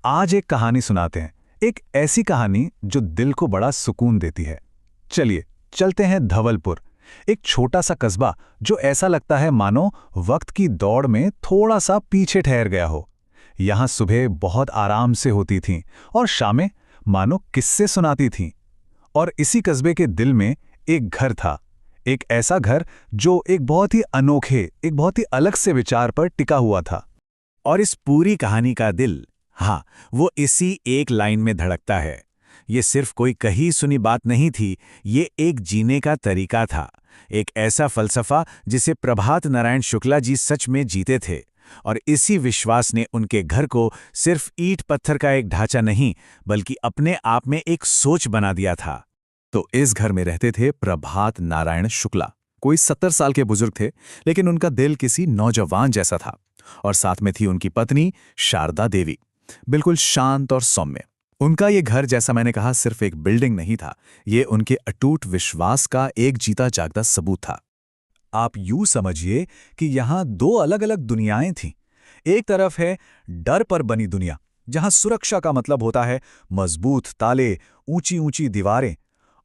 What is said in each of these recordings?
आज एक कहानी सुनाते हैं। एक ऐसी कहानी जो दिल को बड़ा सुकून देती है। चलिए चलते हैं धवलपुर। एक छोटा सा कस्बा जो ऐसा लगता है मानो वक्त की दौड़ में थोड़ा सा पीछे ठहर गया हो। यहाँ सुबह बहुत आराम से होती थीं और शामें मानो किस्से सुनाती थीं। और इसी कस्बे के दिल में एक घर था। एक ऐसा घर जो एक बहुत ही अनोखे, एक बहुत ही अलग से विचार पर टिका हुआ था। और इस पूरी कहानी का दिल, हाँ, वो इसी एक लाइन में धड़कता है। ये सिर्फ कोई कही सुनी बात नहीं थी, ये एक जीने का तरीका था। एक ऐसा फलसफा जिसे प्रभात नारायण शुक्ला जी सच में जीते थे। और इसी विश्वास ने उनके घर को सिर्फ ईंट पत्थर का एक ढांचा नहीं, बल्कि अपने आप में एक सोच बना दिया था। तो इस घर में रहते थे प्रभात नारायण शुक्ला। कोई 70 साल के बुजुर्ग थे, लेकिन उनका दिल किसी नौजवान जैसा था। और साथ में थी उनकी पत्नी शारदा देवी, बिल्कुल शांत और सौम्य। उनका ये घर, जैसा मैंने कहा, सिर्फ एक बिल्डिंग नहीं था, ये उनके अटूट विश्वास का एक जीता जागता सबूत था। आप यूं समझिए कि यहाँ दो अलग अलग दुनियाएं थीं। एक तरफ है डर पर बनी दुनिया, जहां सुरक्षा का मतलब होता है मजबूत ताले, ऊंची ऊंची दीवारें।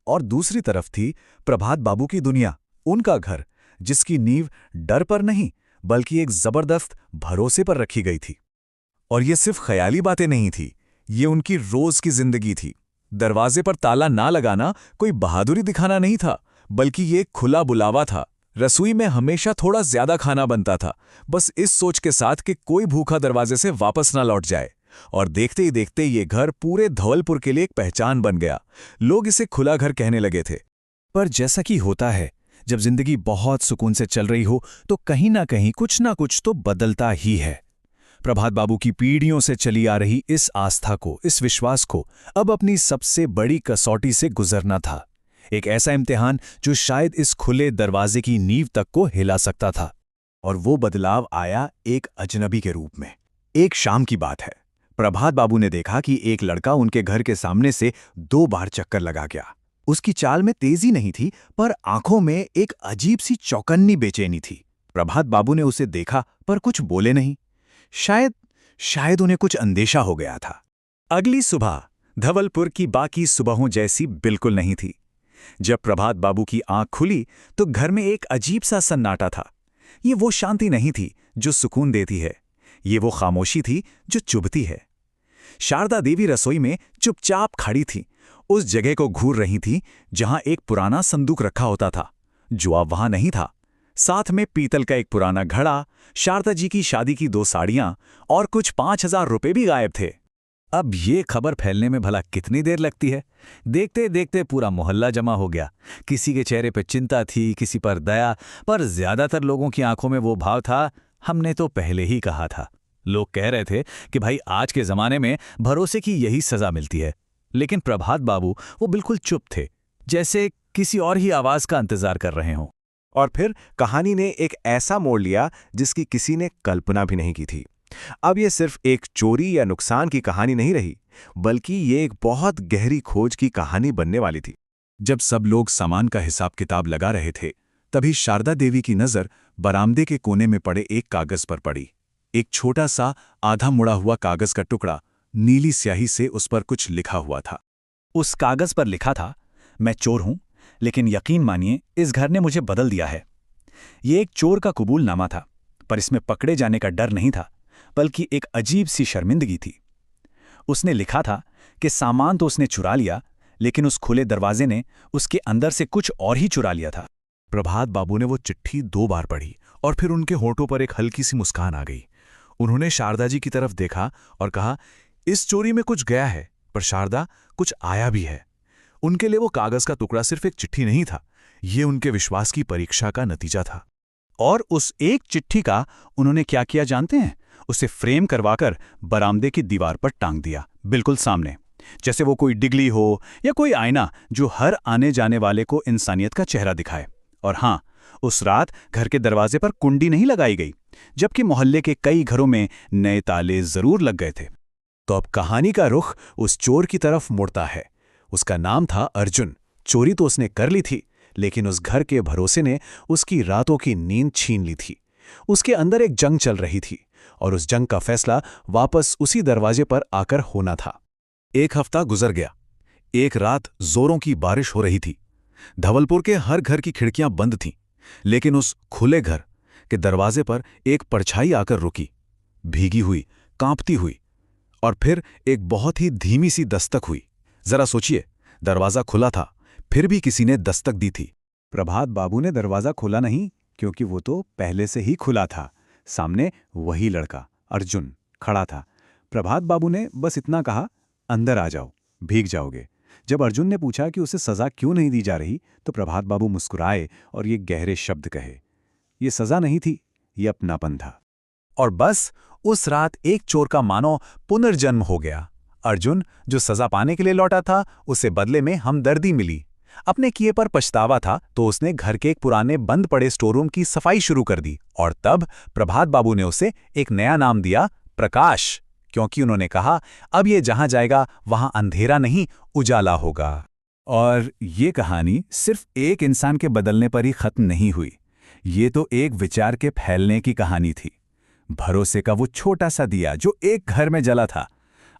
और दूसरी तरफ थी प्रभात बाबू की दुनिया, उनका घर, जिसकी नींव डर पर नहीं बल्कि एक जबरदस्त भरोसे पर रखी गई थी। और ये सिर्फ ख्याली बातें नहीं थी, ये उनकी रोज की जिंदगी थी। दरवाजे पर ताला ना लगाना कोई बहादुरी दिखाना नहीं था, बल्कि ये एक खुला बुलावा था। रसोई में हमेशा थोड़ा ज्यादा खाना बनता था, बस इस सोच के साथ कि कोई भूखा दरवाजे से वापस ना लौट जाए। और देखते ही देखते ये घर पूरे धवलपुर के लिए एक पहचान बन गया। लोग इसे खुला घर कहने लगे थे। पर जैसा कि होता है, जब जिंदगी बहुत सुकून से चल रही हो तो कहीं ना कुछ तो बदलता ही है। प्रभात बाबू की पीढ़ियों से चली आ रही इस आस्था को, इस विश्वास को अब अपनी सबसे बड़ी कसौटी से गुजरना था। एक ऐसा इम्तिहान जो शायद इस खुले दरवाजे की नींव तक को हिला सकता था। और वो बदलाव आया एक अजनबी के रूप में। एक शाम की बात है, प्रभात बाबू ने देखा कि एक लड़का उनके घर के सामने से 2 बार चक्कर लगा गया। उसकी चाल में तेजी नहीं थी, पर आंखों में एक अजीब सी चौकन्नी बेचैनी थी। प्रभात बाबू ने उसे देखा, पर कुछ बोले नहीं। शायद उन्हें कुछ अंदेशा हो गया था। अगली सुबह धवलपुर की बाकी सुबहों जैसी बिल्कुल नहीं थी। जब प्रभात बाबू की आंख खुली तो घर में एक अजीब सा सन्नाटा था। ये वो शांति नहीं थी जो सुकून देती है, ये वो खामोशी थी जो चुभती है। शारदा देवी रसोई में चुपचाप खड़ी थी, उस जगह को घूर रही थी जहां एक पुराना संदूक रखा होता था, जो अब वहां नहीं था। साथ में पीतल का एक पुराना घड़ा, शारदा जी की शादी की 2 साड़ियां और कुछ 5,000 रुपए भी गायब थे। अब ये खबर फैलने में भला कितनी देर लगती है। देखते देखते पूरा मोहल्ला जमा हो गया। किसी के चेहरे पर चिंता थी, किसी पर दया, पर ज्यादातर लोगों की आंखों में वो भाव था, हमने तो पहले ही कहा था। लोग कह रहे थे कि भाई, आज के जमाने में भरोसे की यही सजा मिलती है। लेकिन प्रभात बाबू वो बिल्कुल चुप थे, जैसे किसी और ही आवाज का इंतजार कर रहे हों। और फिर कहानी ने एक ऐसा मोड़ लिया जिसकी किसी ने कल्पना भी नहीं की थी। अब ये सिर्फ एक चोरी या नुकसान की कहानी नहीं रही, बल्कि ये एक बहुत गहरी खोज की कहानी बनने वाली थी। जब सब लोग सामान का हिसाब किताब लगा रहे थे, तभी शारदा देवी की नजर बरामदे के कोने में पड़े एक कागज पर पड़ी। एक छोटा सा आधा मुड़ा हुआ कागज का टुकड़ा, नीली स्याही से उस पर कुछ लिखा हुआ था। उस कागज पर लिखा था, मैं चोर हूं, लेकिन यकीन मानिए इस घर ने मुझे बदल दिया है। ये एक चोर का कबूलनामा था, पर इसमें पकड़े जाने का डर नहीं था, बल्कि एक अजीब सी शर्मिंदगी थी। उसने लिखा था कि सामान तो उसने चुरा लिया, लेकिन उस खुले दरवाजे ने उसके अंदर से कुछ और ही चुरा लिया था। प्रभात बाबू ने वो चिट्ठी 2 बार पढ़ी और फिर उनके होठों पर एक हल्की सी मुस्कान आ गई। उन्होंने शारदा जी की तरफ देखा और कहा, इस चोरी में कुछ गया है, पर शारदा, कुछ आया भी है। उनके लिए वो कागज का टुकड़ा सिर्फ एक चिट्ठी नहीं था, ये उनके विश्वास की परीक्षा का नतीजा था। और उस एक चिट्ठी का उन्होंने क्या किया जानते हैं? उसे फ्रेम करवाकर बरामदे की दीवार पर टांग दिया, बिल्कुल सामने, जैसे वो कोई डिगली हो या कोई आईना जो हर आने जाने वाले को इंसानियत का चेहरा दिखाए। और हां, उस रात घर के दरवाजे पर कुंडी नहीं लगाई गई, जबकि मोहल्ले के कई घरों में नए ताले जरूर लग गए थे। तो अब कहानी का रुख उस चोर की तरफ मुड़ता है। उसका नाम था अर्जुन। चोरी तो उसने कर ली थी, लेकिन उस घर के भरोसे ने उसकी रातों की नींद छीन ली थी। उसके अंदर एक जंग चल रही थी और उस जंग का फैसला वापस उसी दरवाजे पर आकर होना था। एक हफ्ता गुजर गया। एक रात जोरों की बारिश हो रही थी। धवलपुर के हर घर की खिड़कियां बंद थीं, लेकिन उस खुले घर के दरवाजे पर एक परछाई आकर रुकी, भीगी हुई, कांपती हुई, और फिर एक बहुत ही धीमी सी दस्तक हुई। जरा सोचिए, दरवाजा खुला था, फिर भी किसी ने दस्तक दी थी। प्रभात बाबू ने दरवाजा खोला नहीं, क्योंकि वो तो पहले से ही खुला था। सामने वही लड़का अर्जुन खड़ा था। प्रभात बाबू ने बस इतना कहा, अंदर आ जाओ, भीग जाओगे। जब अर्जुन ने पूछा कि उसे सजा क्यों नहीं दी जा रही, तो प्रभात बाबू मुस्कुराए और ये गहरे शब्द कहे, ये सजा नहीं थी, ये अपनापन था। और बस उस रात एक चोर का मानो पुनर्जन्म हो गया। अर्जुन, जो सजा पाने के लिए लौटा था, उसे बदले में हमदर्दी मिली। अपने किए पर पछतावा था तो उसने घर के एक पुराने बंद पड़े स्टोर की सफाई शुरू कर दी, और तब प्रभात बाबू ने उसे एक नया नाम दिया, प्रकाश, क्योंकि उन्होंने कहा अब ये जहां जाएगा वहां अंधेरा नहीं, उजाला होगा। और ये कहानी सिर्फ एक इंसान के बदलने पर ही खत्म नहीं हुई। ये तो एक विचार के फैलने की कहानी थी। भरोसे का वो छोटा सा दिया जो एक घर में जला था,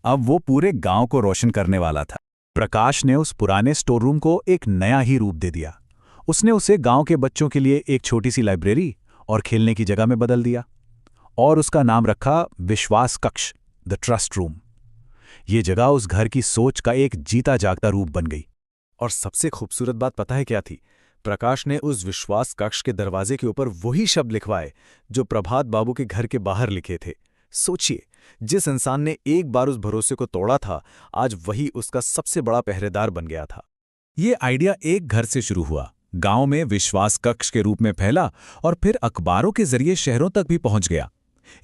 अब वो पूरे गांव को रोशन करने वाला था। प्रकाश ने उस पुराने स्टोर रूम को एक नया ही रूप दे दिया। उसने उसे गांव के बच्चों के लिए एक छोटी सी लाइब्रेरी और खेलने की जगह में बदल दिया, और उसका नाम रखा विश्वास कक्ष, द ट्रस्ट रूम। ये जगह उस घर की सोच का एक जीता जागता रूप बन गई। और सबसे खूबसूरत बात पता है क्या थी? प्रकाश ने उस विश्वास कक्ष के दरवाजे के ऊपर वही शब्द लिखवाए जो प्रभात बाबू के घर के बाहर लिखे थे। सोचिए, जिस इंसान ने एक बार उस भरोसे को तोड़ा था, आज वही उसका सबसे बड़ा पहरेदार बन गया था। ये आइडिया एक घर से शुरू हुआ, गांव में विश्वास कक्ष के रूप में फैला, और फिर अखबारों के जरिए शहरों तक भी पहुंच गया।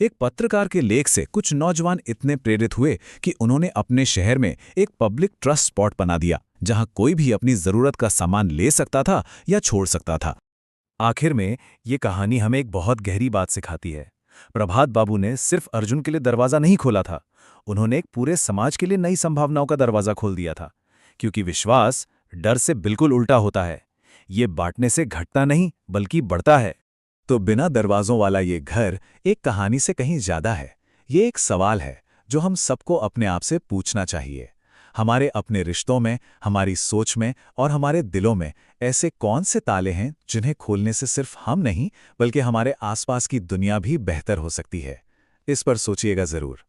एक पत्रकार के लेख से कुछ नौजवान इतने प्रेरित हुए कि उन्होंने अपने शहर में एक पब्लिक ट्रस्ट स्पॉट बना दिया, जहां कोई भी अपनी जरूरत का सामान ले सकता था या छोड़ सकता था। आखिर में ये कहानी हमें एक बहुत गहरी बात सिखाती है। प्रभात बाबू ने सिर्फ अर्जुन के लिए दरवाजा नहीं खोला था, उन्होंने एक पूरे समाज के लिए नई संभावनाओं का दरवाजा खोल दिया था। क्योंकि विश्वास डर से बिल्कुल उल्टा होता है, ये बांटने से घटता नहीं बल्कि बढ़ता है। तो बिना दरवाजों वाला ये घर एक कहानी से कहीं ज्यादा है। ये एक सवाल है जो हम सबको अपने आप से पूछना चाहिए। हमारे अपने रिश्तों में, हमारी सोच में और हमारे दिलों में ऐसे कौन से ताले हैं जिन्हें खोलने से सिर्फ हम नहीं बल्कि हमारे आसपास की दुनिया भी बेहतर हो सकती है? इस पर सोचिएगा जरूर।